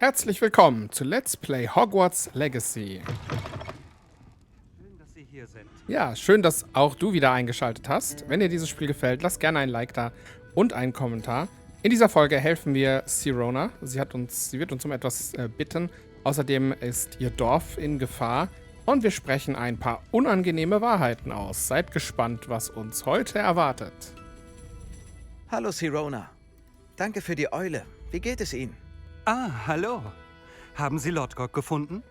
Herzlich willkommen zu Let's Play Hogwarts Legacy. Schön, dass Sie hier sind. Ja, schön, dass auch du wieder eingeschaltet hast. Wenn dir dieses Spiel gefällt, lass gerne ein Like da und einen Kommentar. In dieser Folge helfen wir Sirona. Sie wird uns um etwas bitten. Außerdem ist ihr Dorf in Gefahr. Und wir sprechen ein paar unangenehme Wahrheiten aus. Seid gespannt, was uns heute erwartet. Hallo Sirona. Danke für die Eule. Wie geht es Ihnen? Ah, hallo. Haben Sie Lodgok gefunden?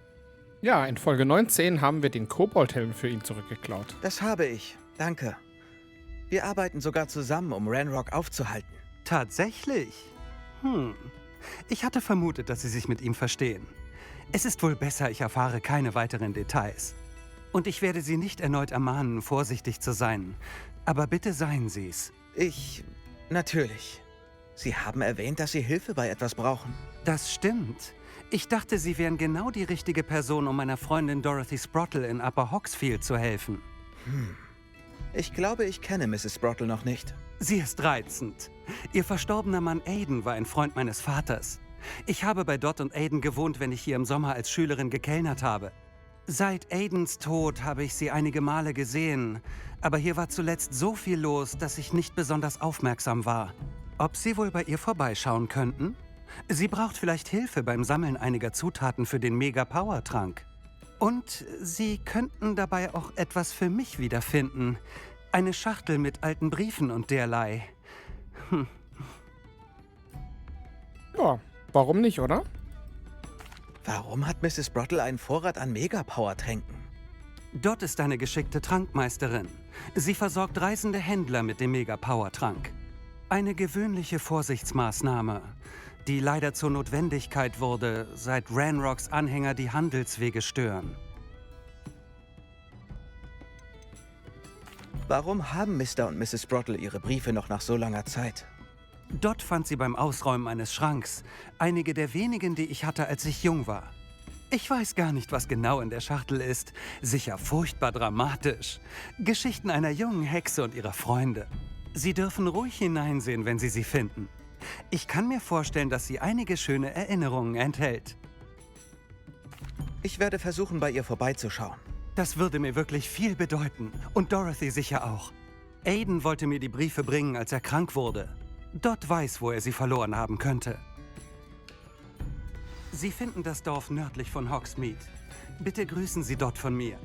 Ja, in Folge 19 haben wir den Koboldhelm für ihn zurückgeklaut. Das habe ich. Danke. Wir arbeiten sogar zusammen, um Ranrock aufzuhalten. Tatsächlich? Ich hatte vermutet, dass Sie sich mit ihm verstehen. Es ist wohl besser, ich erfahre keine weiteren Details. Und ich werde Sie nicht erneut ermahnen, vorsichtig zu sein. Aber bitte seien Sie's. Natürlich. Sie haben erwähnt, dass Sie Hilfe bei etwas brauchen. Das stimmt. Ich dachte, Sie wären genau die richtige Person, um meiner Freundin Dorothy Sprottle in Upper Hogsfield zu helfen. Ich glaube, ich kenne Mrs. Sprottle noch nicht. Sie ist reizend. Ihr verstorbener Mann Aiden war ein Freund meines Vaters. Ich habe bei Dot und Aiden gewohnt, wenn ich hier im Sommer als Schülerin gekellnert habe. Seit Aidens Tod habe ich sie einige Male gesehen, aber hier war zuletzt so viel los, dass ich nicht besonders aufmerksam war. Ob Sie wohl bei ihr vorbeischauen könnten? Sie braucht vielleicht Hilfe beim Sammeln einiger Zutaten für den Mega-Power-Trank. Und Sie könnten dabei auch etwas für mich wiederfinden. Eine Schachtel mit alten Briefen und derlei. Ja, warum nicht, oder? Warum hat Mrs. Sprottle einen Vorrat an Mega-Power-Tränken? Dort ist eine geschickte Trankmeisterin. Sie versorgt reisende Händler mit dem Mega-Power-Trank. Eine gewöhnliche Vorsichtsmaßnahme, die leider zur Notwendigkeit wurde, seit Ranrocks Anhänger die Handelswege stören. Warum haben Mr. und Mrs. Sprottle ihre Briefe noch nach so langer Zeit? Dort fand sie beim Ausräumen eines Schranks einige der wenigen, die ich hatte, als ich jung war. Ich weiß gar nicht, was genau in der Schachtel ist. Sicher furchtbar dramatisch. Geschichten einer jungen Hexe und ihrer Freunde. Sie dürfen ruhig hineinsehen, wenn Sie sie finden. Ich kann mir vorstellen, dass sie einige schöne Erinnerungen enthält. Ich werde versuchen, bei ihr vorbeizuschauen. Das würde mir wirklich viel bedeuten. Und Dorothy sicher auch. Aiden wollte mir die Briefe bringen, als er krank wurde. Dot weiß, wo er sie verloren haben könnte. Sie finden das Dorf nördlich von Hogsmeade. Bitte grüßen Sie Dot von mir.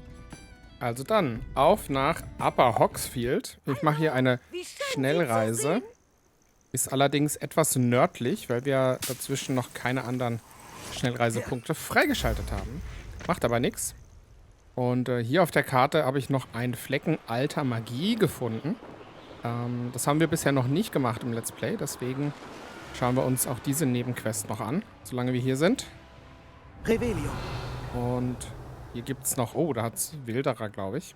Also dann, auf nach Upper Hogsfield. Ich mache hier eine Schnellreise. Ist allerdings etwas nördlich, weil wir dazwischen noch keine anderen Schnellreisepunkte freigeschaltet haben. Macht aber nichts. Und hier auf der Karte habe ich noch einen Flecken alter Magie gefunden. Das haben wir bisher noch nicht gemacht im Let's Play, deswegen schauen wir uns auch diese Nebenquest noch an, solange wir hier sind. Revelio. Und hier gibt es noch... Oh, da hat es Wilderer, glaube ich.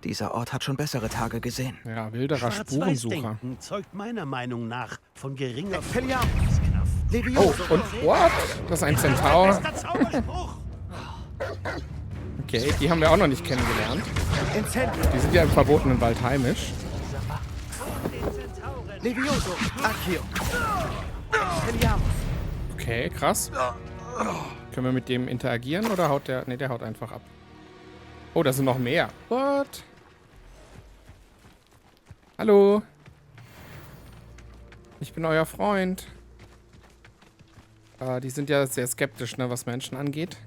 Dieser Ort hat schon bessere Tage gesehen. Ja, Wilderer Spurensucher. Schwarz-Weiß-Denken zeugt meiner Meinung nach von geringer Oh, und what? Das ist ein Zentaur. Okay, die haben wir auch noch nicht kennengelernt. Die sind ja im verbotenen Wald heimisch. Okay, krass. Können wir mit dem interagieren oder haut der... Ne, der haut einfach ab. Oh, da sind noch mehr. What? Hallo? Ich bin euer Freund. Die sind ja sehr skeptisch, ne, was Menschen angeht.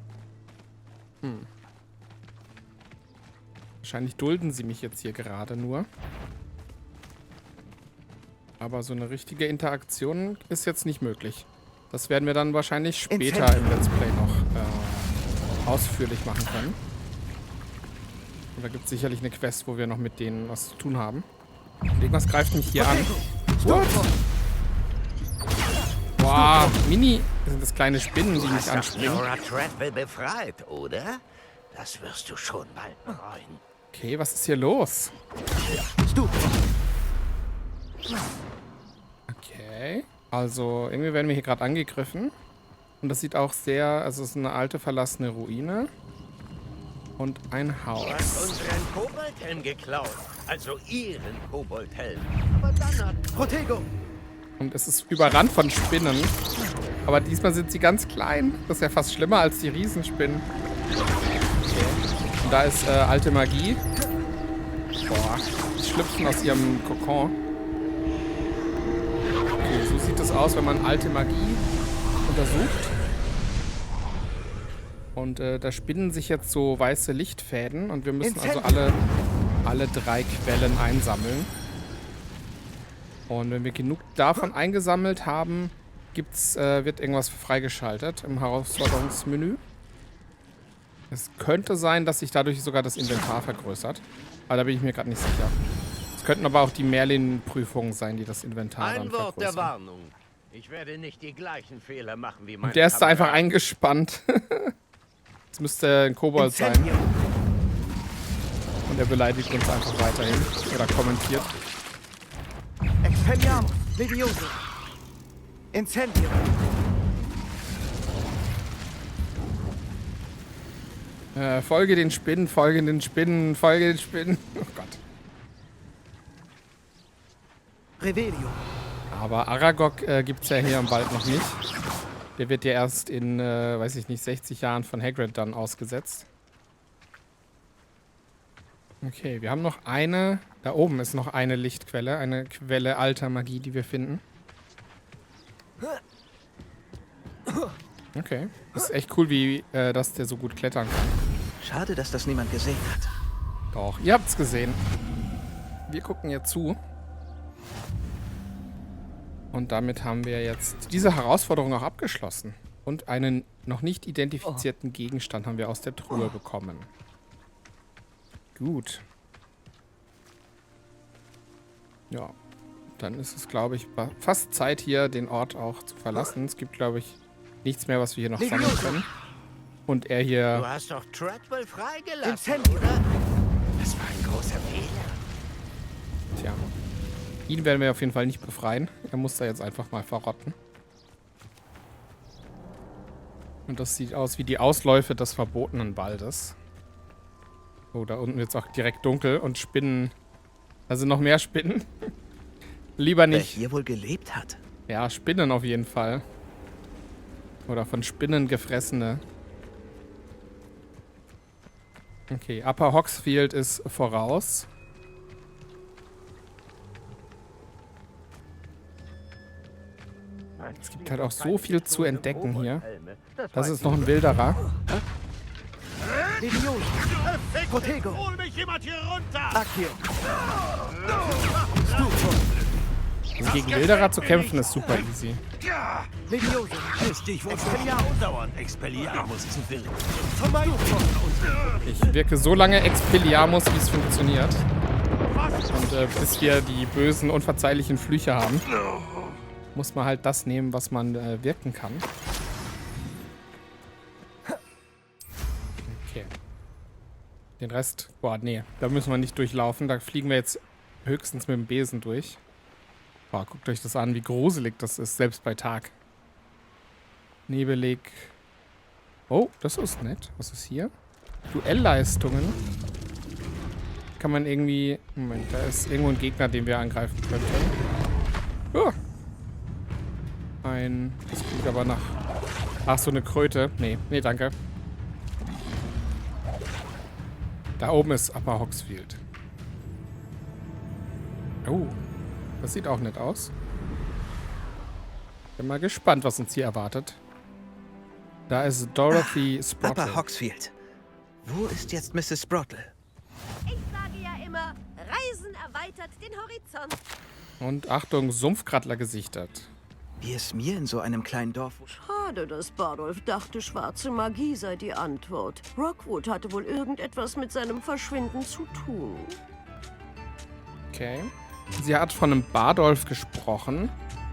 Wahrscheinlich dulden sie mich jetzt hier gerade nur. Aber so eine richtige Interaktion ist jetzt nicht möglich. Das werden wir dann wahrscheinlich später im Let's Play noch ausführlich machen können. Und da gibt es sicherlich eine Quest, wo wir noch mit denen was zu tun haben. Irgendwas greift mich hier an. What? Boah, Mini. Das sind das kleine Spinnen, die mich anspringen. Nora Treadwell befreit, oder? Das wirst du schon bald bereuen. Okay, was ist hier los? Okay. Also, irgendwie werden wir hier gerade angegriffen. Und das sieht auch sehr... Also, es ist eine alte, verlassene Ruine. Und ein Haus. Du hast unseren Koboldhelm geklaut. Also ihren Koboldhelm. Aber dann hat... Protego! Und es ist überrannt von Spinnen. Aber diesmal sind sie ganz klein. Das ist ja fast schlimmer als die Riesenspinnen. Und da ist alte Magie. Boah, die schlüpfen aus ihrem Kokon. Okay, so sieht es aus, wenn man alte Magie untersucht. Und da spinnen sich jetzt so weiße Lichtfäden. Und wir müssen also alle 3 Quellen einsammeln. Und wenn wir genug davon eingesammelt haben, wird irgendwas freigeschaltet im Herausforderungsmenü. Es könnte sein, dass sich dadurch sogar das Inventar vergrößert. Aber da bin ich mir gerade nicht sicher. Es könnten aber auch die Merlin-Prüfungen sein, die das Inventar dann Ein Wort der vergrößern. Warnung. Ich werde nicht die gleichen Fehler machen wie mein Und der ist da einfach Kamerad. eingespannt. Das müsste ein Kobold sein. Und er beleidigt uns einfach weiterhin. Oder kommentiert. Expelliarmus, Levioso. Incendio. Folge den Spinnen, folge den Spinnen, folge den Spinnen. Oh Gott. Revelio. Aber Aragog gibt es ja hier im Wald noch nicht. Der wird ja erst in, weiß ich nicht, 60 Jahren von Hagrid dann ausgesetzt. Okay, wir haben noch eine. Da oben ist noch eine Lichtquelle. Eine Quelle alter Magie, die wir finden. Okay. Das ist echt cool, wie dass der so gut klettern kann. Schade, dass das niemand gesehen hat. Doch, ihr habt's gesehen. Wir gucken jetzt zu. Und damit haben wir jetzt diese Herausforderung auch abgeschlossen. Und einen noch nicht identifizierten Gegenstand haben wir aus der Truhe bekommen. Gut. Ja, dann ist es, glaube ich, fast Zeit hier, den Ort auch zu verlassen. Es gibt, glaube ich, nichts mehr, was wir hier noch sammeln können. Und er Du hier... hast doch Treadwell freigelassen, Incendio. oder? Das war ein großer Fehler. Tja. Ihn werden wir auf jeden Fall nicht befreien. Er muss da jetzt einfach mal verrotten. Und das sieht aus wie die Ausläufe des verbotenen Waldes. Oh, da unten wird es auch direkt dunkel und Spinnen. Also noch mehr Spinnen. Lieber Wer nicht. hier wohl gelebt hat. Ja, Spinnen auf jeden Fall. Oder von Spinnen gefressene. Okay, Upper Hogsfield ist voraus. Es gibt halt auch so viel zu entdecken hier. Das ist noch ein Wilderer. Levioso. Protego. Hol mich jemand hier runter! Accio. Also gegen Wilderer zu kämpfen ist super easy. Levioso. Ist dich wohl dauernd Expelliarmus zu wirken. Ich wirke so lange Expelliarmus, wie es funktioniert. Und bis wir die bösen, unverzeihlichen Flüche haben, muss man halt das nehmen, was man wirken kann. Okay. Den Rest, boah, nee, da müssen wir nicht durchlaufen. Da fliegen wir jetzt höchstens mit dem Besen durch. Boah, guckt euch das an, wie gruselig das ist, selbst bei Tag. Nebelig. Oh, das ist nett. Was ist hier? Duellleistungen. Kann man irgendwie... Moment, da ist irgendwo ein Gegner, den wir angreifen könnten. Oh. Das klingt aber nach... Ach, so eine Kröte. Nee, danke. Da oben ist Upper Hogsfield. Oh, das sieht auch nett aus. Bin mal gespannt, was uns hier erwartet. Da ist Dorothy Sprottle. Upper Hogsfield. Wo ist jetzt Mrs. Sprottle? Ich sage ja immer, Reisen erweitert den Horizont. Und Achtung, Sumpfkrattler gesichtet. Wie es mir in so einem kleinen Dorf... Schade, dass Bardolph dachte, schwarze Magie sei die Antwort. Rockwood hatte wohl irgendetwas mit seinem Verschwinden zu tun. Okay. Sie hat von einem Bardolph gesprochen.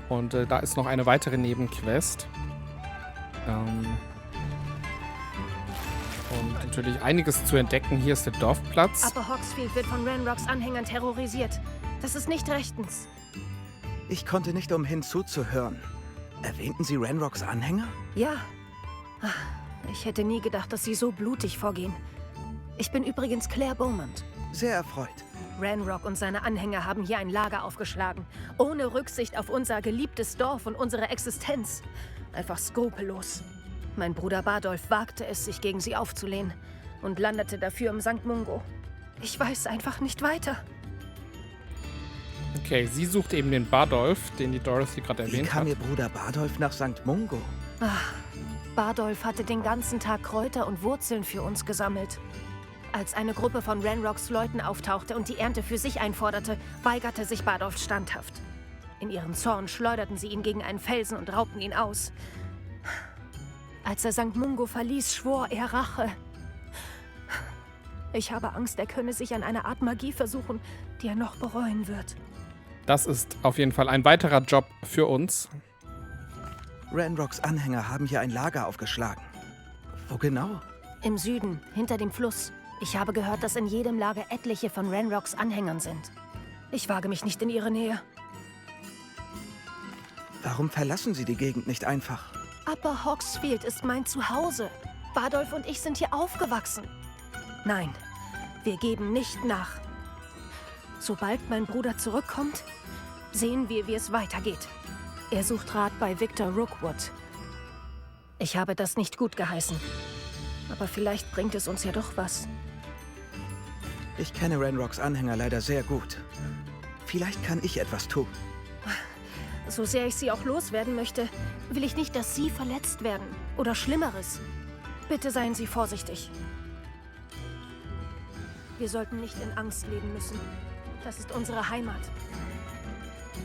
Und da ist noch eine weitere Nebenquest. Und natürlich einiges zu entdecken. Hier ist der Dorfplatz. Upper Hogsfield wird von Ranrocks Anhängern terrorisiert. Das ist nicht rechtens. Ich konnte nicht umhin zuzuhören. Erwähnten Sie Ranrocks Anhänger? Ja. Ich hätte nie gedacht, dass sie so blutig vorgehen. Ich bin übrigens Claire Beaumont. Sehr erfreut. Ranrock und seine Anhänger haben hier ein Lager aufgeschlagen. Ohne Rücksicht auf unser geliebtes Dorf und unsere Existenz. Einfach skrupellos. Mein Bruder Bardolph wagte es, sich gegen sie aufzulehnen und landete dafür im St. Mungo. Ich weiß einfach nicht weiter. Okay, sie sucht eben den Bardolph, den die Dorothy gerade Wie erwähnt kam hat. Ihr Bruder Bardolph nach St. Mungo? Bardolph hatte den ganzen Tag Kräuter und Wurzeln für uns gesammelt. Als eine Gruppe von Ranrocks Leuten auftauchte und die Ernte für sich einforderte, weigerte sich Bardolph standhaft. In ihrem Zorn schleuderten sie ihn gegen einen Felsen und raubten ihn aus. Als er St. Mungo verließ, schwor er Rache. Ich habe Angst, er könne sich an einer Art Magie versuchen, die er noch bereuen wird. Das ist auf jeden Fall ein weiterer Job für uns. Ranrocks Anhänger haben hier ein Lager aufgeschlagen. Wo genau? Im Süden, hinter dem Fluss. Ich habe gehört, dass in jedem Lager etliche von Ranrocks Anhängern sind. Ich wage mich nicht in ihre Nähe. Warum verlassen Sie die Gegend nicht einfach? Upper Hogsfield ist mein Zuhause. Bardolph und ich sind hier aufgewachsen. Nein, wir geben nicht nach. Sobald mein Bruder zurückkommt, sehen wir, wie es weitergeht. Er sucht Rat bei Victor Rookwood. Ich habe das nicht gut geheißen. Aber vielleicht bringt es uns ja doch was. Ich kenne Ranrocks Anhänger leider sehr gut. Vielleicht kann ich etwas tun. So sehr ich sie auch loswerden möchte, will ich nicht, dass Sie verletzt werden. Oder Schlimmeres. Bitte seien Sie vorsichtig. Wir sollten nicht in Angst leben müssen. Das ist unsere Heimat.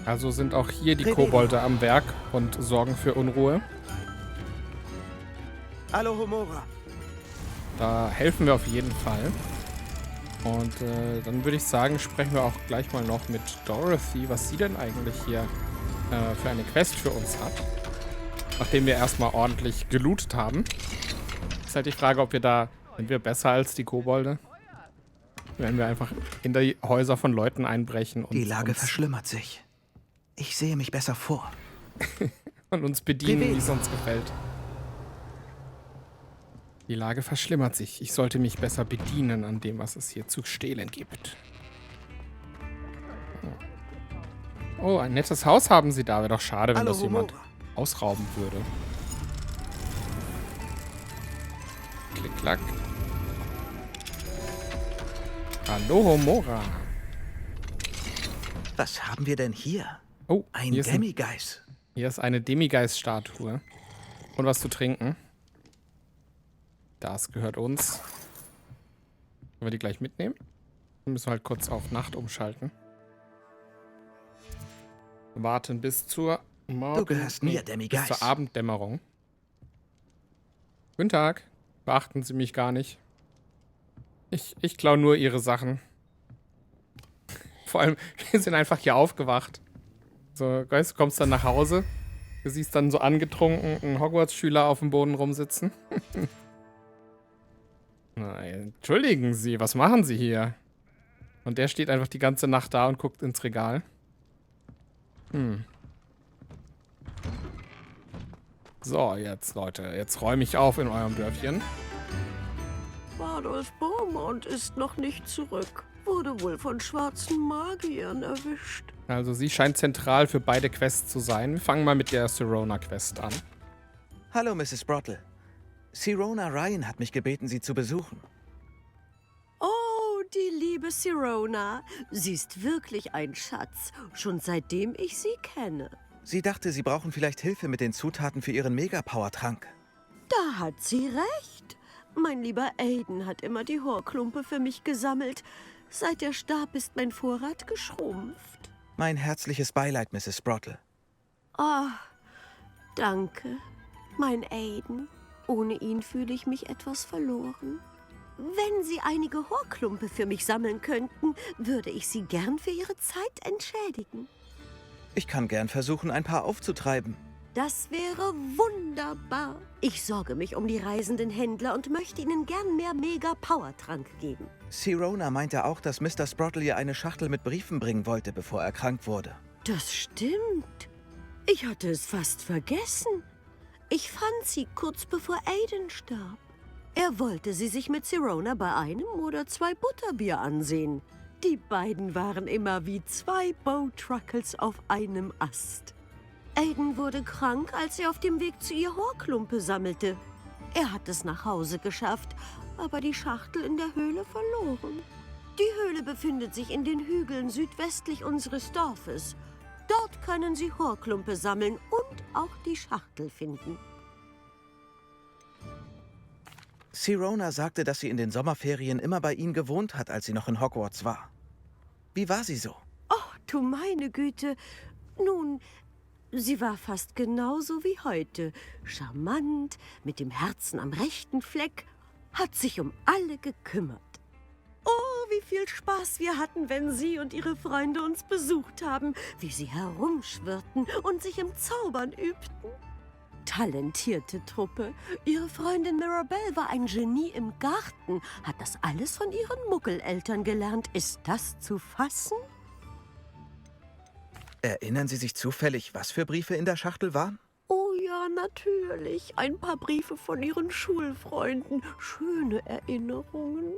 Also sind auch hier die Kobolde am Werk und sorgen für Unruhe. Alohomora. Da helfen wir auf jeden Fall. Und dann würde ich sagen, sprechen wir auch gleich mal noch mit Dorothy, was sie denn eigentlich hier für eine Quest für uns hat. Nachdem wir erstmal ordentlich gelootet haben. Ist halt die Frage, ob wir da, sind wir besser als die Kobolde? Wenn wir einfach in die Häuser von Leuten einbrechen und Die Lage uns, verschlimmert sich. Ich sehe mich besser vor. und uns bedienen, wie es uns gefällt. Die Lage verschlimmert sich. Ich sollte mich besser bedienen an dem, was es hier zu stehlen gibt. Oh, ein nettes Haus haben sie da. Wäre doch schade, wenn das jemand ausrauben würde. Klick, klack. Alohomora. Was haben wir denn hier? Oh, Ein hier ist, Demigeist. hier ist eine Demigeist-Statue. Und was zu trinken. Das gehört uns. Wollen wir die gleich mitnehmen? Wir müssen halt kurz auf Nacht umschalten. Warten bis zur Du gehörst mir, bis Demigeist. zur Abenddämmerung. Guten Tag. Beachten Sie mich gar nicht. Ich klaue nur Ihre Sachen. Vor allem, wir sind einfach hier aufgewacht. So, weißt du, kommst dann nach Hause. Du siehst dann so angetrunken einen Hogwarts-Schüler auf dem Boden rumsitzen. Nein, entschuldigen Sie, was machen Sie hier? Und der steht einfach die ganze Nacht da und guckt ins Regal. So, jetzt, Leute, jetzt räume ich auf in eurem Dörfchen. Bardolph Beaumont ist noch nicht zurück. Wurde wohl von schwarzen Magiern erwischt. Also sie scheint zentral für beide Quests zu sein. Wir fangen mal mit der Sirona-Quest an. Hallo, Mrs. Brottle. Sirona Ryan hat mich gebeten, Sie zu besuchen. Oh, die liebe Sirona. Sie ist wirklich ein Schatz, schon seitdem ich sie kenne. Sie dachte, Sie brauchen vielleicht Hilfe mit den Zutaten für Ihren Mega-Power-Trank. Da hat sie recht. Mein lieber Aiden hat immer die Horklumpe für mich gesammelt. Seit er starb, ist mein Vorrat geschrumpft. Mein herzliches Beileid, Mrs. Brottle. Ah, danke, mein Aiden. Ohne ihn fühle ich mich etwas verloren. Wenn Sie einige Horklumpe für mich sammeln könnten, würde ich Sie gern für Ihre Zeit entschädigen. Ich kann gern versuchen, ein paar aufzutreiben. Das wäre wunderbar. Ich sorge mich um die reisenden Händler und möchte ihnen gern mehr Mega-Power-Trank geben. Sirona meinte auch, dass Mr. Sprottle ihr eine Schachtel mit Briefen bringen wollte, bevor er krank wurde. Das stimmt. Ich hatte es fast vergessen. Ich fand sie kurz bevor Aiden starb. Er wollte sie sich mit Sirona bei einem oder zwei Butterbier ansehen. Die beiden waren immer wie zwei Bowtruckles auf einem Ast. Aiden wurde krank, als er auf dem Weg zu ihr Horklumpe sammelte. Er hat es nach Hause geschafft, aber die Schachtel in der Höhle verloren. Die Höhle befindet sich in den Hügeln südwestlich unseres Dorfes. Dort können Sie Horklumpe sammeln und auch die Schachtel finden. Sirona sagte, dass sie in den Sommerferien immer bei Ihnen gewohnt hat, als sie noch in Hogwarts war. Wie war sie so? Oh, du meine Güte. Nun, sie war fast genauso wie heute. Charmant, mit dem Herzen am rechten Fleck, hat sich um alle gekümmert. Oh, wie viel Spaß wir hatten, wenn Sie und Ihre Freunde uns besucht haben, wie sie herumschwirrten und sich im Zaubern übten. Talentierte Truppe. Ihre Freundin Mirabelle war ein Genie im Garten, hat das alles von ihren Muggeleltern gelernt. Ist das zu fassen? Erinnern Sie sich zufällig, was für Briefe in der Schachtel waren? Oh ja, natürlich. Ein paar Briefe von ihren Schulfreunden. Schöne Erinnerungen.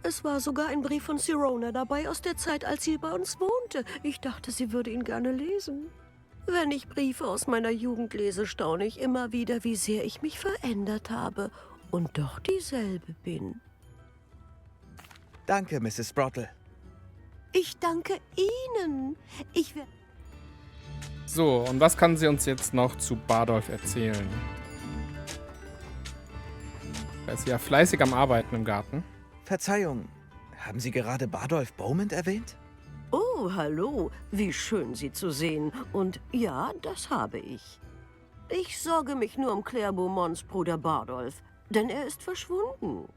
Es war sogar ein Brief von Sirona dabei aus der Zeit, als sie bei uns wohnte. Ich dachte, sie würde ihn gerne lesen. Wenn ich Briefe aus meiner Jugend lese, staune ich immer wieder, wie sehr ich mich verändert habe und doch dieselbe bin. Danke, Mrs. Brottle. Ich danke Ihnen. Ich werde... So, und was kann sie uns jetzt noch zu Bardolph erzählen? Er ist ja fleißig am Arbeiten im Garten. Verzeihung, haben Sie gerade Bardolph Beaumont erwähnt? Oh, hallo. Wie schön, Sie zu sehen. Und ja, das habe ich. Ich sorge mich nur um Claire Beaumonts Bruder Bardolph, denn er ist verschwunden.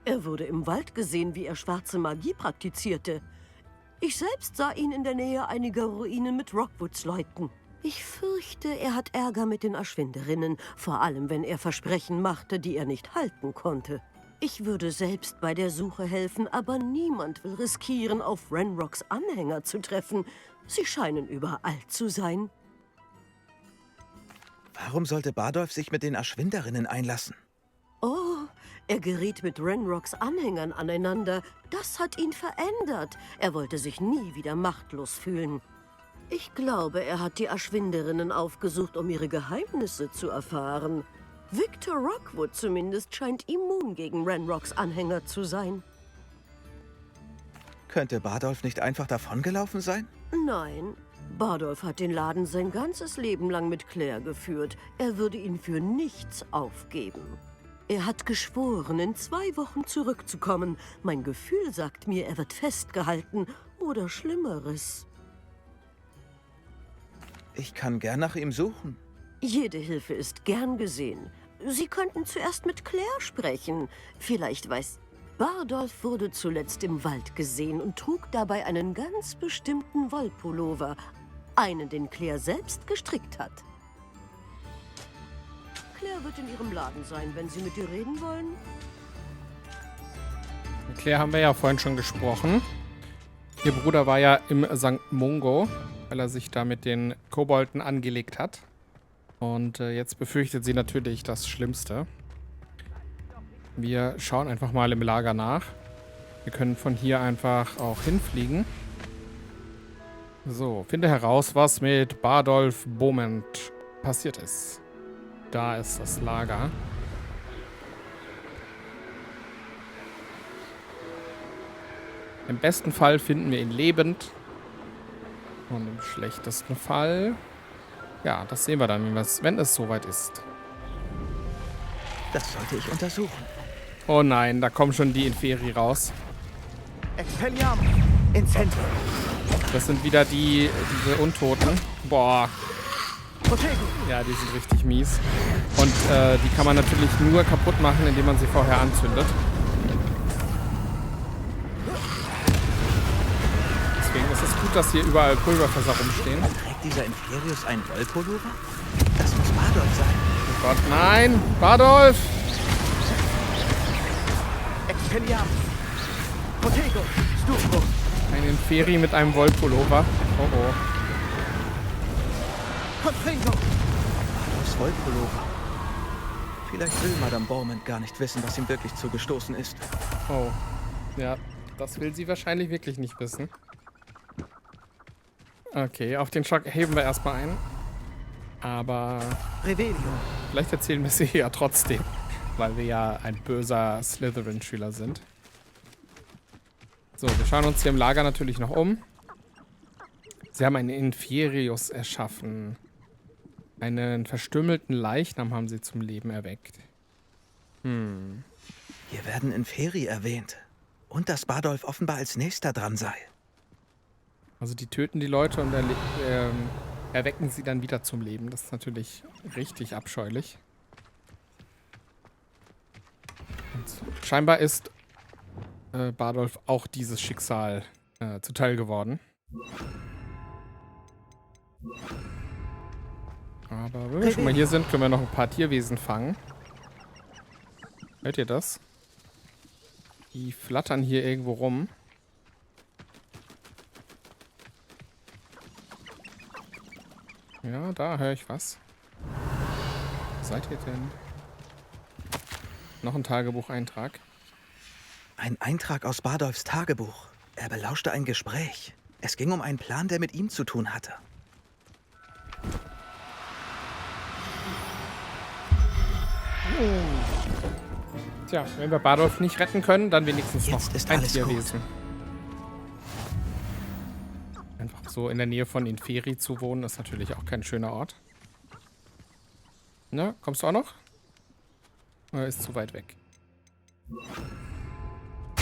Er wurde im Wald gesehen, wie er schwarze Magie praktizierte. Ich selbst sah ihn in der Nähe einiger Ruinen mit Rockwoods-Leuten. Ich fürchte, er hat Ärger mit den Erschwinderinnen, vor allem wenn er Versprechen machte, die er nicht halten konnte. Ich würde selbst bei der Suche helfen, aber niemand will riskieren, auf Ranrocks Anhänger zu treffen. Sie scheinen überall zu sein. Warum sollte Bardolph sich mit den Erschwinderinnen einlassen? Oh, er geriet mit Ranrocks Anhängern aneinander. Das hat ihn verändert. Er wollte sich nie wieder machtlos fühlen. Ich glaube, er hat die Erschwinderinnen aufgesucht, um ihre Geheimnisse zu erfahren. Victor Rockwood zumindest scheint immun gegen Ranrocks Anhänger zu sein. Könnte Bardolph nicht einfach davongelaufen sein? Nein, Bardolph hat den Laden sein ganzes Leben lang mit Claire geführt. Er würde ihn für nichts aufgeben. Er hat geschworen, in 2 Wochen zurückzukommen. Mein Gefühl sagt mir, er wird festgehalten oder Schlimmeres. Ich kann gern nach ihm suchen. Jede Hilfe ist gern gesehen. Sie könnten zuerst mit Claire sprechen. Vielleicht weiß... Bardolph wurde zuletzt im Wald gesehen und trug dabei einen ganz bestimmten Wollpullover. Einen, den Claire selbst gestrickt hat. Claire wird in ihrem Laden sein, wenn Sie mit ihr reden wollen. Mit Claire haben wir ja vorhin schon gesprochen. Ihr Bruder war ja im St. Mungo, weil er sich da mit den Kobolden angelegt hat. Und jetzt befürchtet sie natürlich das Schlimmste. Wir schauen einfach mal im Lager nach. Wir können von hier einfach auch hinfliegen. So, finde heraus, was mit Bardolph Beaumont passiert ist. Da ist das Lager. Im besten Fall finden wir ihn lebend. Und im schlechtesten Fall... Ja, das sehen wir dann, wenn es soweit ist. Das sollte ich untersuchen. Oh nein, da kommen schon die Inferi raus. Expelliarmus! Incendium! Das sind wieder diese Untoten. Boah. Protego! Ja, die sind richtig mies. Und die kann man natürlich nur kaputt machen, indem man sie vorher anzündet. Deswegen ist es gut, dass hier überall Pulverfässer rumstehen. Trägt dieser Inferius einen Wollpullover? Das muss Bardolph sein. Oh Gott, nein! Bardolph! Expelliarmus! Protego! Stufo! Ein Inferi mit einem Wollpullover. Oh oh. Confringo! Bardolphs Wollpullover. Vielleicht will Madame Beaumont gar nicht wissen, was ihm wirklich zugestoßen ist. Oh. Ja, das will sie wahrscheinlich wirklich nicht wissen. Okay, auf den Schock heben wir erstmal ein. Aber Revelio. vielleicht erzählen wir sie ja trotzdem, weil wir ja ein böser Slytherin-Schüler sind. So, wir schauen uns hier im Lager natürlich noch um. Sie haben einen Inferius erschaffen. Einen verstümmelten Leichnam haben sie zum Leben erweckt. Hier werden Inferi erwähnt. Und dass Bardolph offenbar als nächster dran sei. Also die töten die Leute und erwecken sie dann wieder zum Leben. Das ist natürlich richtig abscheulich. Und scheinbar ist Bardolph auch dieses Schicksal zuteil geworden. Aber wenn wir schon mal hier sind, können wir noch ein paar Tierwesen fangen. Hört ihr das? Die flattern hier irgendwo rum. Ja, da höre ich was. Wo seid ihr denn? Noch ein Tagebucheintrag. Ein Eintrag aus Bardolphs Tagebuch. Er belauschte ein Gespräch. Es ging um einen Plan, der mit ihm zu tun hatte. Tja, wenn wir Bardolph nicht retten können, dann wenigstens Jetzt noch ist ein alles Tierwesen. Einfach so in der Nähe von Inferi zu wohnen, ist natürlich auch kein schöner Ort. Na, kommst du auch noch? Oder ist zu weit weg?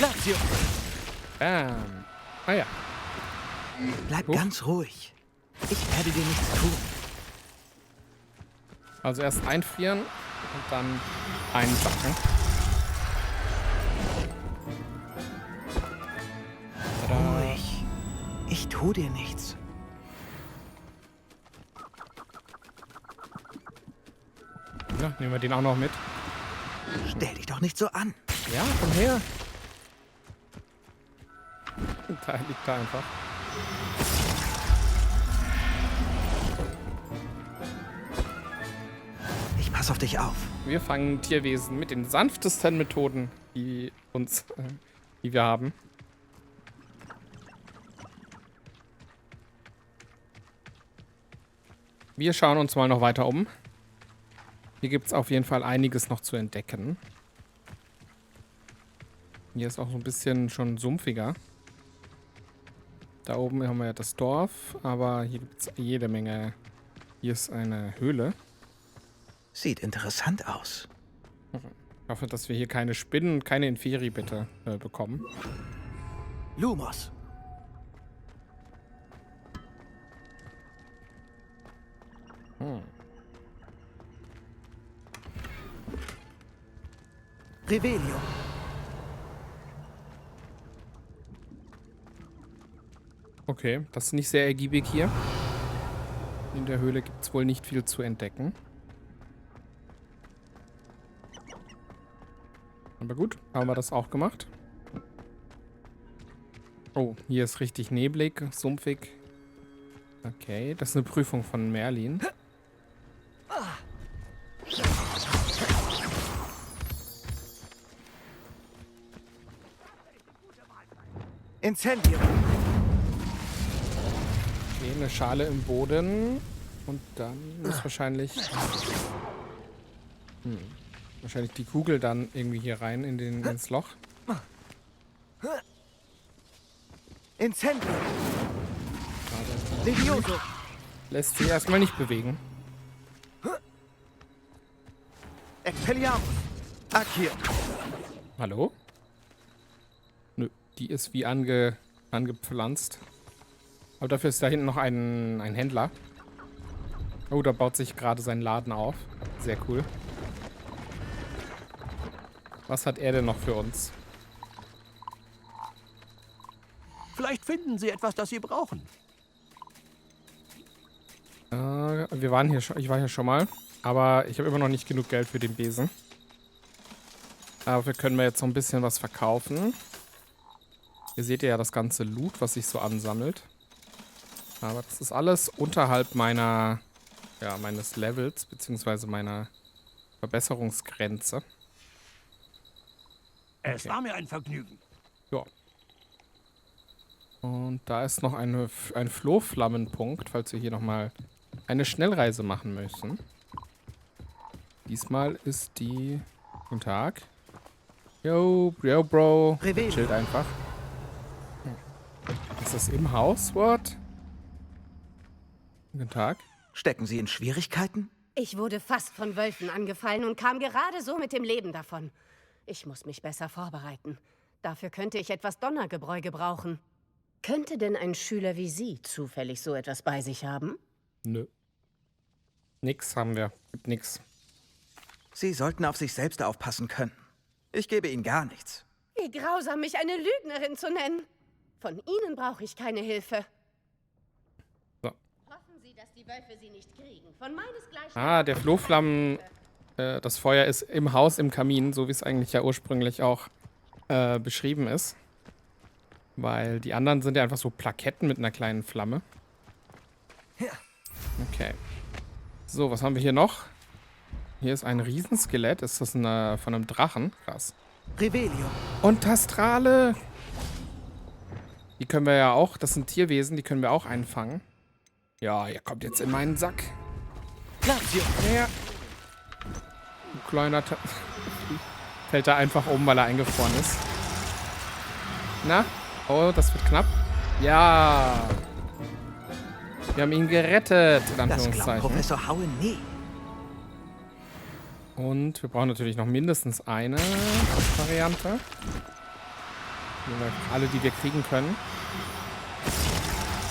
Lazio. Bam. Ah ja. Bleib Huch. ganz ruhig. Ich werde dir nichts tun. Also erst einfrieren und dann einsacken. Tada. Ruhig. Ich tu dir nichts. Ja, nehmen wir den auch noch mit. Stell dich doch nicht so an. Ja, komm her. Da liegt er einfach. Ich pass auf dich auf. Wir fangen Tierwesen mit den sanftesten Methoden, die wir haben. Wir schauen uns mal noch weiter um. Hier gibt es auf jeden Fall einiges noch zu entdecken. Hier ist auch so ein bisschen schon sumpfiger. Da oben haben wir ja das Dorf, aber hier gibt es jede Menge. Hier ist eine Höhle. Sieht interessant aus. Ich hoffe, dass wir hier keine Spinnen und keine Inferi bitte bekommen. Lumos. Revelio. Okay, das ist nicht sehr ergiebig hier. In der Höhle gibt es wohl nicht viel zu entdecken. Aber gut, haben wir das auch gemacht. Oh, hier ist richtig neblig, sumpfig. Okay, das ist eine Prüfung von Merlin. Incendio. Okay, eine Schale im Boden. Und dann ist wahrscheinlich... wahrscheinlich die Kugel dann irgendwie hier rein ins Loch. Incendio. Levioso. Lässt sich erstmal nicht bewegen. Expelliarmus. Accio. Hallo? Nö, die ist wie angepflanzt. Aber dafür ist da hinten noch ein Händler. Oh, da baut sich gerade sein Laden auf. Sehr cool. Was hat er denn noch für uns? Vielleicht finden Sie etwas, das Sie brauchen. Wir waren hier schon, ich war hier schon mal. Aber ich habe immer noch nicht genug Geld für den Besen. Aber wir können jetzt noch ein bisschen was verkaufen. Hier seht ihr ja das ganze Loot, was sich so ansammelt. Aber das ist alles unterhalb meines Levels, beziehungsweise meiner Verbesserungsgrenze. Es war mir ein Vergnügen. Ja. Und da ist noch ein Flohflammenpunkt, falls wir hier nochmal eine Schnellreise machen müssen. Diesmal ist die... Guten Tag. Yo, Bro. Revelio. Chillt einfach. Ist das im Haus? What? Guten Tag. Stecken Sie in Schwierigkeiten? Ich wurde fast von Wölfen angefallen und kam gerade so mit dem Leben davon. Ich muss mich besser vorbereiten. Dafür könnte ich etwas Donnergebräu gebrauchen. Könnte denn ein Schüler wie Sie zufällig so etwas bei sich haben? Nö. Nix haben wir. Gibt nix. Sie sollten auf sich selbst aufpassen können. Ich gebe Ihnen gar nichts. Wie grausam, mich eine Lügnerin zu nennen. Von Ihnen brauche ich keine Hilfe. So. Hoffen Sie, dass die Wölfe Sie nicht kriegen. Von meinesgleichen... Ah, der Flohflammen... das Feuer ist im Haus, im Kamin, so wie es eigentlich ja ursprünglich auch beschrieben ist. Weil die anderen sind ja einfach so Plaketten mit einer kleinen Flamme. Okay. So, was haben wir hier noch? Hier ist ein Riesenskelett. Ist das von einem Drachen? Krass. Revelio. Und Tastrale. Die können wir ja auch, das sind Tierwesen, die können wir auch einfangen. Ja, ihr kommt jetzt in meinen Sack. Lazio. Ja. Ein kleiner fällt da einfach um, weil er eingefroren ist. Na? Oh, das wird knapp. Ja. Wir haben ihn gerettet, in Das glaubt Anführungszeichen. Professor Howen nie. Und wir brauchen natürlich noch mindestens eine Variante. Nehmen wir alle, die wir kriegen können.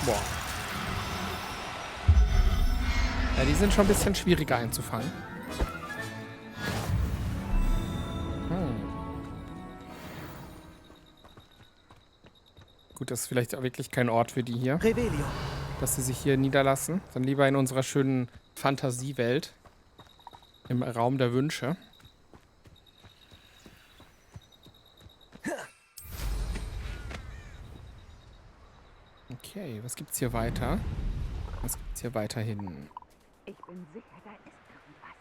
Boah. Ja, die sind schon ein bisschen schwieriger einzufangen. Gut, das ist vielleicht auch wirklich kein Ort für die hier, Revelio. dass sie sich hier niederlassen. Dann lieber in unserer schönen Fantasiewelt. Im Raum der Wünsche. Okay, was gibt's hier weiter? Was gibt's hier weiterhin? Ich bin sicher, da ist irgendwas.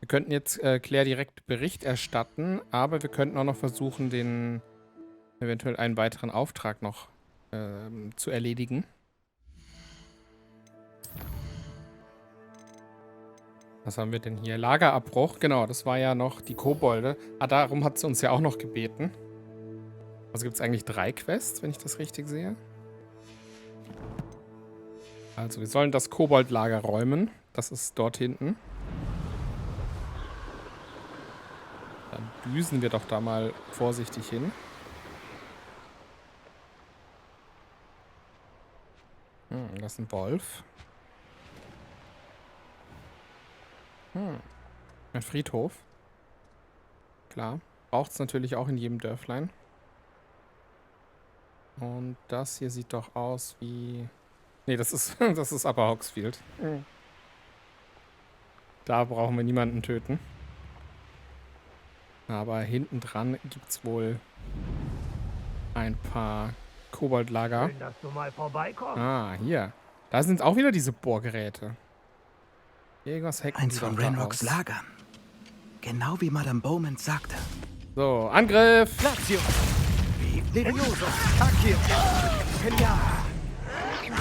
Wir könnten jetzt Claire direkt Bericht erstatten, aber wir könnten auch noch versuchen, den eventuell einen weiteren Auftrag noch zu erledigen. Was haben wir denn hier? Lagerabbruch. Genau, das war ja noch die Kobolde. Ah, darum hat sie uns ja auch noch gebeten. Also gibt es eigentlich 3 Quests, wenn ich das richtig sehe. Also, wir sollen das Koboldlager räumen. Das ist dort hinten. Dann düsen wir doch da mal vorsichtig hin. Das ist ein Wolf. Ein Friedhof. Klar. Braucht es natürlich auch in jedem Dörflein. Und das hier sieht doch aus wie... Nee, das ist Upper Hogsfield. Da brauchen wir niemanden töten. Aber hinten dran gibt es wohl ein paar Koboldlager. Schön, dass du mal vorbeikommst. Ah, hier. Da sind auch wieder diese Bohrgeräte. Irgendwas hacken Eins die von doch da Ranrocks aus. Lagern. Genau wie Madame Bowman sagte. So, Angriff! Lazio. Levioso. Accio. Kenya.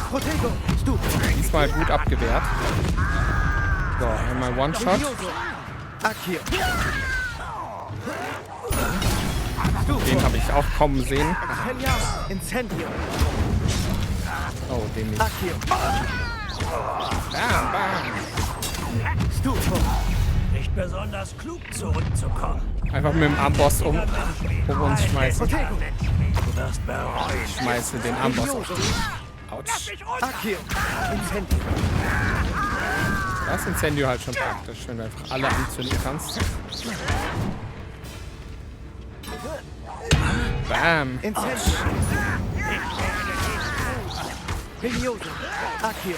Protego. Stu. Diesmal gut abgewehrt. So, einmal One-Shot. Levioso. Accio. Den habe ich auch kommen sehen. Kenya. Incendio. Oh, den nicht. Accio. Bam, bam. Stufo. Nicht besonders klug zurückzukommen. Einfach mit dem Amboss um uns schmeißen. Protego. Du wirst bereuen. Schmeiße den Amboss auf. Autsch. Accio. Incendio. Das Incendio halt schon praktisch, wenn du einfach alle anzünden kannst. Bam. Incendio. Levioso. Accio.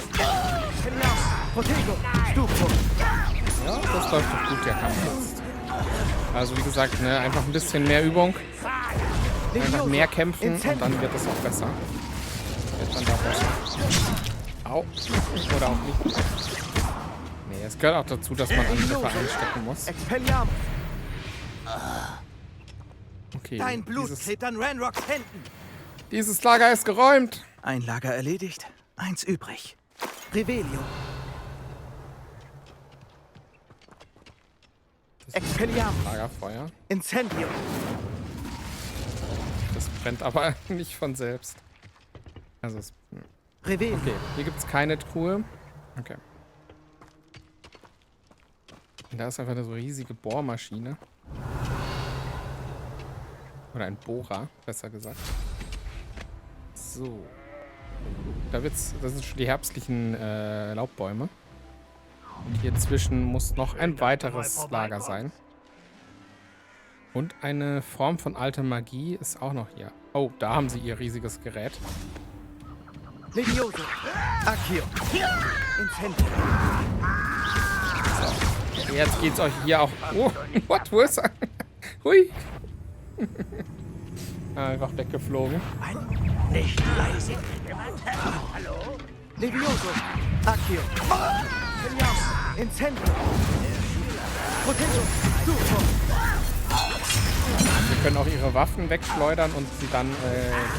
Kenya. Protego. Stufo. Ja, das läuft doch gut, der Kampf jetzt. Also wie gesagt, ne, einfach ein bisschen mehr Übung. Einfach mehr kämpfen und dann wird es auch besser. Wird dann da besser. Au. Oder auch nicht. Nee, es gehört auch dazu, dass man Angriffe einstecken muss. Expelliarmus. Okay, Dein Blut klebt an Ranrocks Händen. dieses Lager ist geräumt. Ein Lager erledigt, eins übrig. Revelio. Expelliarmus. Lagerfeuer. Incendio. Das brennt aber nicht von selbst. Also es... Revelio. Okay, hier gibt es keine Truhe. Okay. Und da ist einfach eine so riesige Bohrmaschine. Oder ein Bohrer, besser gesagt. So. Da wird's... Das sind schon die herbstlichen Laubbäume. Und hier zwischen muss noch ein weiteres Lager sein. Und eine Form von alter Magie ist auch noch hier. Oh, da haben sie ihr riesiges Gerät. Levioso. Accio. Incendio. So. Jetzt geht's euch hier auch... Oh, what? Wo ist er? Hui. Einfach weggeflogen. Nicht leise. Hallo? Levioso. Accio. Incendio. Proteso. Stufo. Wir können auch ihre Waffen wegschleudern und sie dann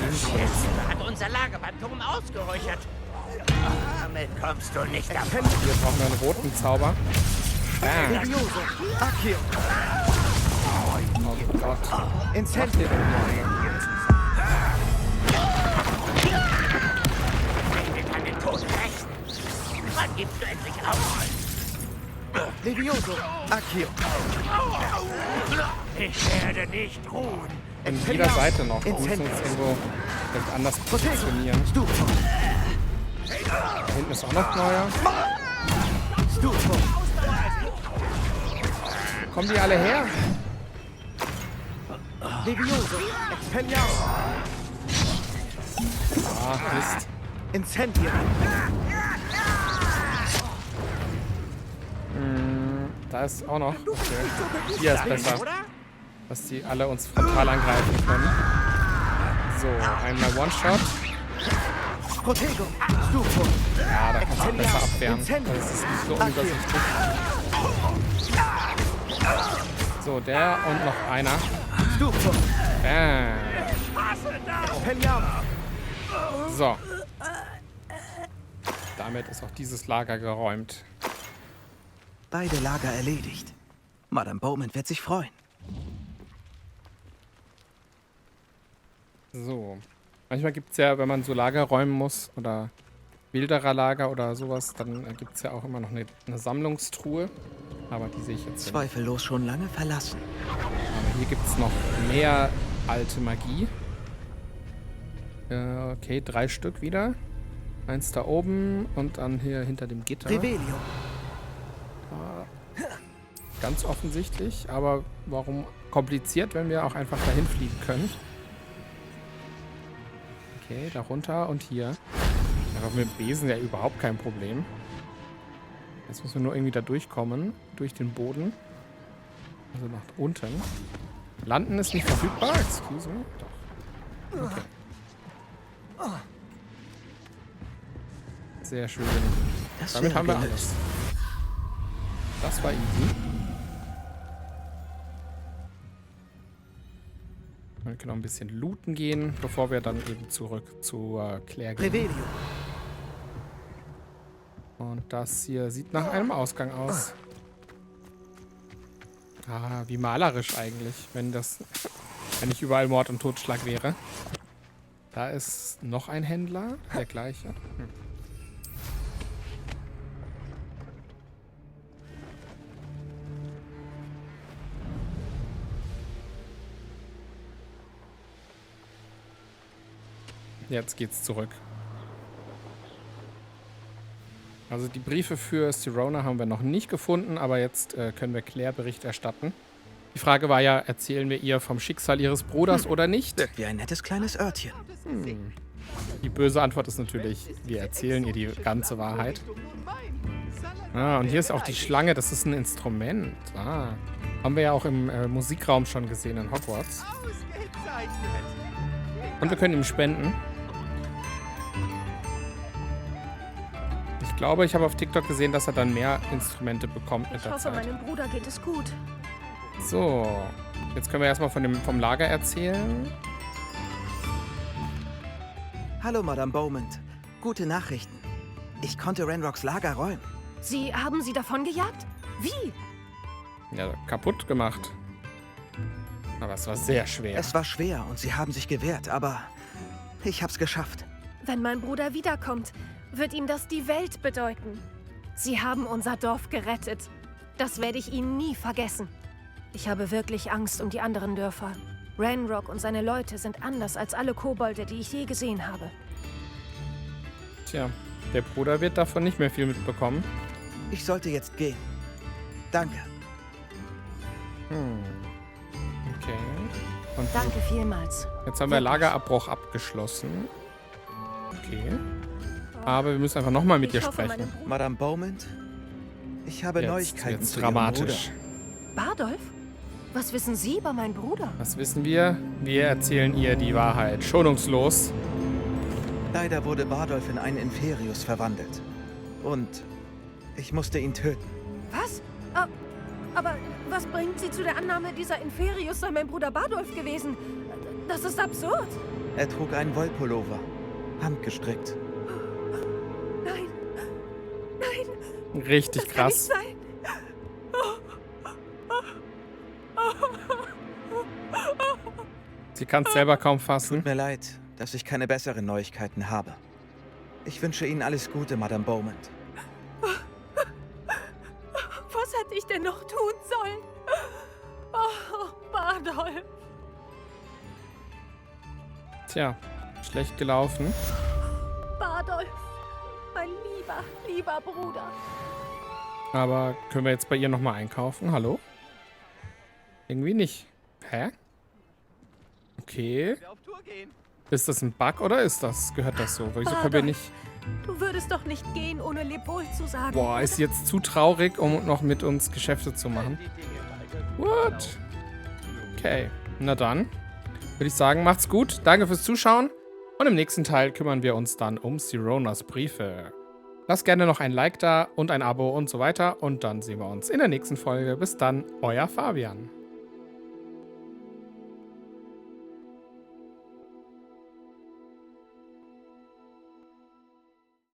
gegenbenutzen. Hat unser Lager beim Turm ausgeräuchert. Damit kommst du nicht davon. Hier brauchen wir einen roten Zauber. Ah. Levioso. Accio. Oh Gott. Incendio. Mit an den Tod recht. Wann gibst du endlich auf? Levioso. Accio. Ich werde nicht ruhen. Von jeder Seite noch. Wir müssen uns irgendwo anders positionieren. Stufo. Da hinten ist auch noch neuer. Stufo. Kommen die alle her? Levioso. Expelliarmus. Ah, Mist. Incendio. Da ist auch noch. Okay. Hier ist besser. Dass die alle uns frontal angreifen können. So, einmal One-Shot. Protego. Stufo. Ja, da kann man besser abwehren. Das ist nicht so unübersichtlich. So, der und noch einer. Stufo. Expelliarmus. So. Damit ist auch dieses Lager geräumt. Beide Lager erledigt. Madame Bowman wird sich freuen. So. Manchmal gibt es ja, wenn man so Lager räumen muss oder Wildererlager oder sowas, dann gibt es ja auch immer noch eine Sammlungstruhe. Aber die sehe ich jetzt nicht. Zweifellos schon lange verlassen. Aber hier gibt es noch mehr alte Magie. Okay, 3 Stück wieder. Eins da oben und dann hier hinter dem Gitter. Revelio. Ganz offensichtlich, aber warum kompliziert, wenn wir auch einfach dahin fliegen können? Okay, darunter und hier. Aber mit dem Besen ja überhaupt kein Problem. Jetzt müssen wir nur irgendwie da durchkommen, durch den Boden. Also nach unten. Landen ist nicht verfügbar, excuse me. Doch. Okay. Sehr schön. Damit haben wir alles. Das war easy. Wir können noch ein bisschen looten gehen, bevor wir dann eben zurück zu Claire gehen. Revelio. Und das hier sieht nach einem Ausgang aus. Ah, wie malerisch eigentlich, wenn nicht überall Mord und Totschlag wäre. Da ist noch ein Händler, der gleiche. Jetzt geht's zurück. Also die Briefe für Sirona haben wir noch nicht gefunden, aber jetzt können wir Claire Bericht erstatten. Die Frage war ja, erzählen wir ihr vom Schicksal ihres Bruders oder nicht? Wirkt wie ein nettes kleines Örtchen. Die böse Antwort ist natürlich, wir erzählen ihr die ganze Wahrheit. Ah, und hier ist auch die Schlange, das ist ein Instrument. Ah, haben wir ja auch im Musikraum schon gesehen in Hogwarts. Und wir können ihm spenden. Ich glaube, ich habe auf TikTok gesehen, dass er dann mehr Instrumente bekommt mit Ich der hoffe, Zeit. meinem Bruder geht es gut. So, jetzt können wir erstmal vom Lager erzählen. Hallo, Madame Bowman. Gute Nachrichten. Ich konnte Ranrocks Lager räumen. Sie haben sie davongejagt? Wie? Ja, kaputt gemacht. Aber es war sehr schwer. Es war schwer und sie haben sich gewehrt, aber ich hab's geschafft. Wenn mein Bruder wiederkommt, wird ihm das die Welt bedeuten. Sie haben unser Dorf gerettet. Das werde ich Ihnen nie vergessen. Ich habe wirklich Angst um die anderen Dörfer. Ranrock und seine Leute sind anders als alle Kobolde, die ich je gesehen habe. Tja, der Bruder wird davon nicht mehr viel mitbekommen. Ich sollte jetzt gehen. Danke. Okay. Und Danke vielmals. jetzt haben wir Lagerabbruch abgeschlossen. Okay. Aber wir müssen einfach nochmal mit dir Ich hoffe, sprechen. meine Bru- Madame Beaumont, ich habe Jetzt Neuigkeiten wird's zu Ihrem dramatisch. Bardolph? Was wissen Sie über meinen Bruder? Was wissen wir? Wir erzählen ihr die Wahrheit. Schonungslos. Bruder. Leider wurde Bardolph in einen Inferius verwandelt. Und ich musste ihn töten. Was? Aber was bringt Sie zu der Annahme, dieser Inferius sei mein Bruder Bardolph gewesen? Das ist absurd. Er trug einen Wollpullover. Handgestrickt. Nein. Nein. Richtig Das krass. kann nicht sein. Sie kann es selber kaum fassen. Tut mir leid, dass ich keine besseren Neuigkeiten habe. Ich wünsche Ihnen alles Gute, Madame Beaumont. Was hätte ich denn noch tun sollen? Oh, Bardolph. Tja, schlecht gelaufen. Bardolph. Mein lieber Bruder. Aber können wir jetzt bei ihr nochmal einkaufen? Hallo? Irgendwie nicht. Hä? Okay. Ist das ein Bug oder gehört das so? Wieso können wir nicht... Du würdest doch nicht gehen, ohne Lebwohl zu sagen. Boah, ist jetzt zu traurig, um noch mit uns Geschäfte zu machen. What? Okay, na dann würde ich sagen, macht's gut. Danke fürs Zuschauen. Und im nächsten Teil kümmern wir uns dann um Sironas Briefe. Lasst gerne noch ein Like da und ein Abo und so weiter. Und dann sehen wir uns in der nächsten Folge. Bis dann, euer Fabian.